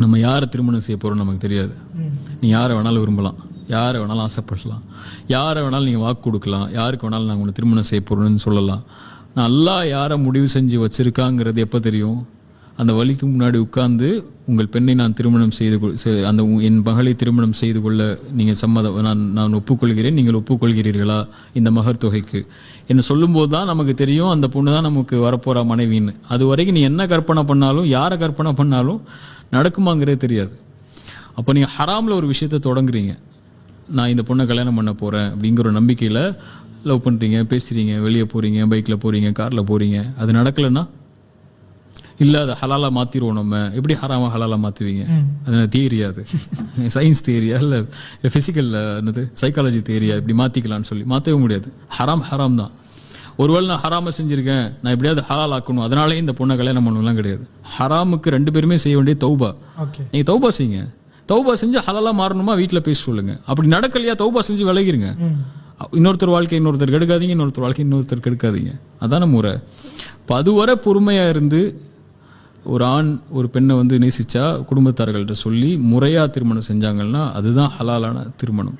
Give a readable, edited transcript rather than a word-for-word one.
நம்ம யாரை திருமணம் செய்ய போகிறோம்னு நமக்கு தெரியாது. நீ யாரை வேணாலும் விரும்பலாம், யாரை வேணாலும் ஆசைப்படலாம், யாரை வேணாலும் நீங்கள் வாக்கு கொடுக்கலாம், யாருக்கு வேணாலும் நாங்கள் உன்னை திருமணம் செய்ய போகிறோன்னு சொல்லலாம். நல்லா யாரை முடிவு செஞ்சு வச்சுருக்காங்கிறது எப்போ தெரியும்? அந்த வழிக்கு முன்னாடி உட்கார்ந்து உங்கள் பெண்ணை நான் திருமணம் அந்த என் மகளை திருமணம் செய்து கொள்ள நீங்கள் நான் ஒப்புக்கொள்கிறேன், நீங்கள் ஒப்புக்கொள்கிறீர்களா இந்த மகர் தொகைக்கு என்ன சொல்லும்போது தான் நமக்கு தெரியும் அந்த பொண்ணு தான் நமக்கு வரப்போகிற மனைவின்னு. அது வரைக்கும் நீ என்ன கற்பனை பண்ணாலும், யாரை கற்பனை பண்ணாலும் நடக்குமாங்கிறதே தெரியாது. அப்போ நீங்கள் ஹராமில் ஒரு விஷயத்தை தொடங்குறீங்க. நான் இந்த பொண்ணை கல்யாணம் பண்ண போகிறேன் அப்படிங்கிற ஒரு நம்பிக்கையில் லவ் பண்ணுறீங்க, பேசுகிறீங்க, வெளியே போகிறீங்க, பைக்கில் போகிறீங்க, காரில் போகிறீங்க. அது நடக்கலைன்னா இல்லை அதை ஹலாலாக மாற்றிடுவோம். நம்ம எப்படி ஹலாலாக மாற்றுவீங்க? அது தியரியா, அது சயின்ஸ் தியரியா இல்லை ஃபிசிக்கல் என்னது சைக்காலஜி தியரியா? இப்படி மாற்றிக்கலான்னு சொல்லி மாற்றவே முடியாது. ஹராம் தான். ஒருவேளை நான் ஹராமை செஞ்சுருக்கேன், நான் எப்படியாவது ஹலால் ஆக்கணும், அதனாலே இந்த பொண்ணை கல்யாணம் பண்ணலாம் கிடையாது. ஹராமுக்கு 2 பேருமே செய்ய வேண்டிய தௌபா. நீங்கள் தௌபா செய்யுங்க. தௌபா செஞ்சு ஹலாலாக மாறணுமா வீட்டில் பேச சொல்லுங்க. அப்படி நடக்கலையா தௌபா செஞ்சு விலகிருங்க. இன்னொருத்தர் வாழ்க்கை இன்னொருத்தர் கெடுக்காதீங்க, இன்னொருத்தர் வாழ்க்கை இன்னொருத்தர் கெடுக்காதீங்க. அதான முறை. இப்போ அதுவரை பொறுமையாக இருந்து ஒரு ஆண் ஒரு பெண்ணை நேசிச்சா குடும்பத்தார்கள்ட்ட சொல்லி முறையாக திருமணம் செஞ்சாங்கன்னா அதுதான் ஹலாலான திருமணம்.